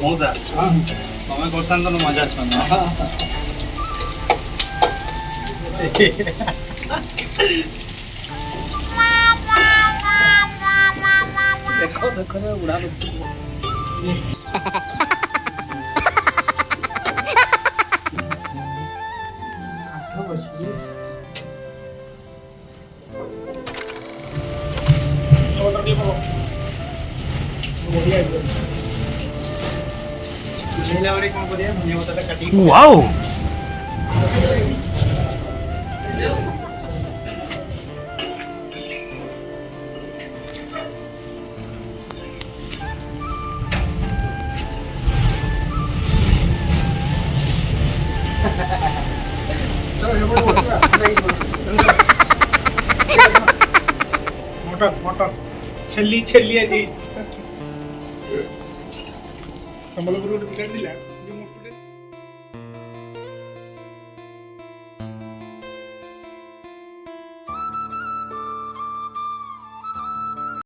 मौजा तुम्हें करतान तो मजा देखो देखो उड़ा वाओ मोटर मोटर छल्ली छल्ली अजी संबलपुर बिगड़ दिला